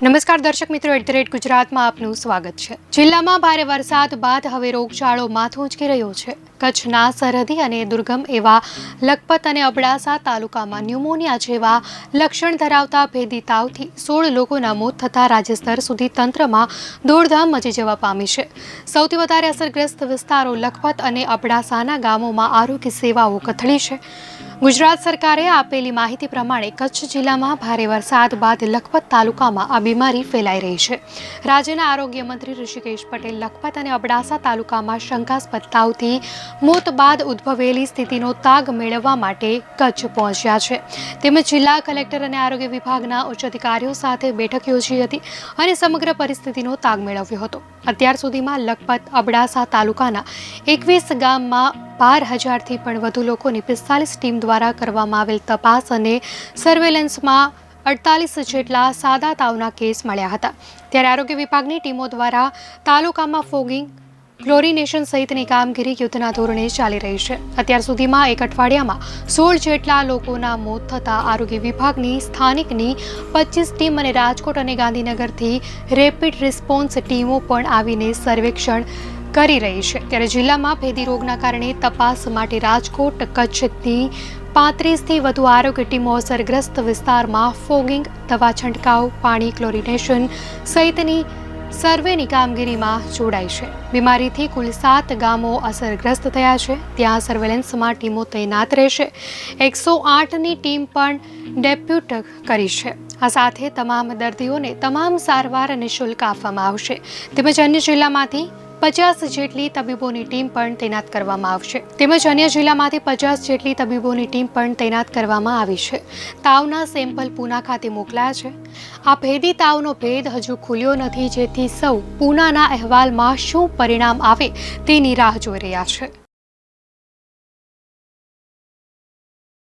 નમસ્કાર દર્શક મિત્રો, @ગુજરાતમાં આપનું સ્વાગત છે। જિલ્લામાં ભારે વરસાદ બાદ હવે રોગચાળો માથું ઊંચકી રહ્યો છે। કચ્છના સરહદી અને દુર્ગમ એવા લખપત અને અબડાસા તાલુકામાં ન્યુમોનિયા જેવા લક્ષણ ધરાવતા ભેદી તાવથી 16 લોકોના મોત થતા રાજ્ય સ્તર સુધી તંત્રમાં દોડધામ મચી જવા પામી છે। સૌથી વધારે અસરગ્રસ્ત વિસ્તારો લખપત અને અબડાસાના ગામોમાં આરોગ્ય સેવાઓ કથળી છે। ગુજરાત સરકારે આપેલી માહિતી પ્રમાણે કચ્છ જિલ્લામાં ભારે વરસાદ બાદ લખપત તાલુકામાં આ બીમારી ફેલાઈ રહી છે। રાજ્યના આરોગ્ય મંત્રી ઋષિકેશ પટેલ લખપત અને અબડાસા તાલુકામાં શંકાસ્પદ તાવથી મોત બાદ ઉદ્ભવેલી સ્થિતિનો તાગ મેળવવા માટે કચ્છ પહોંચ્યા છે। તેમજ જિલ્લા કલેક્ટર અને આરોગ્ય વિભાગના ઉચ્ચ અધિકારીઓ સાથે બેઠક યોજી હતી અને સમગ્ર પરિસ્થિતિનો તાગ મેળવ્યો હતો। અત્યાર સુધીમાં લખપત અબડાસા તાલુકાના 21 ગામમાં 12,000થી પણ વધુ લોકોની 45 ટીમ દ્વારા કરવામાં આવેલ તપાસ અને સર્વેલન્સમાં 48 જેટલા સાદા તાવના કેસ મળ્યા હતા। ત્યારે આરોગ્ય વિભાગની ટીમો દ્વારા તાલુકામાં ફોગિંગ, ક્લોરિનેશન સહિતની કામગીરી યુદ્ધના ધોરણે ચાલી રહી છે। અત્યાર સુધીમાં એક અઠવાડિયામાં 16 જેટલા લોકોના મોત થતાં આરોગ્ય વિભાગની સ્થાનિકની 25 ટીમ અને રાજકોટ અને ગાંધીનગરથી રેપિડ રિસ્પોન્સ ટીમો પણ આવીને સર્વેક્ષણ કરી રહી છે। ત્યારે જિલ્લામાં ભેદી રોગના કારણે તપાસ માટે રાજકોટ, કચ્છથી 35થી વધુ આરોગ્ય ટીમો અસરગ્રસ્ત વિસ્તારમાં ફોગિંગ, દવા છંટકાવ, પાણી ક્લોરિનેશન સહિતની સર્વેની કામગીરીમાં જોડાઈ છે। બીમારીથી કુલ 7 ગામો અસરગ્રસ્ત થયા છે। ત્યાં સર્વેલન્સમાં ટીમો તૈનાત રહેશે। 108ની ટીમ પણ ડેપ્યુટ કરી છે। આ સાથે તમામ દર્દીઓને તમામ સારવાર નિઃશુલ્ક આપવામાં આવશે। તેમજ અન્ય જિલ્લામાંથી 50 જેટલી તબીબોની ટીમ પણ તૈનાત કરવામાં આવી છે। તાવના સેમ્પલ પૂના ખાતે મોકલાયા છે। આ ભેદી તાવનો ભેદ હજુ ખુલ્યો નથી, જેથી સૌ પૂનાના અહેવાલમાં શું પરિણામ આવે તેની રાહ જોઈ રહ્યા છે।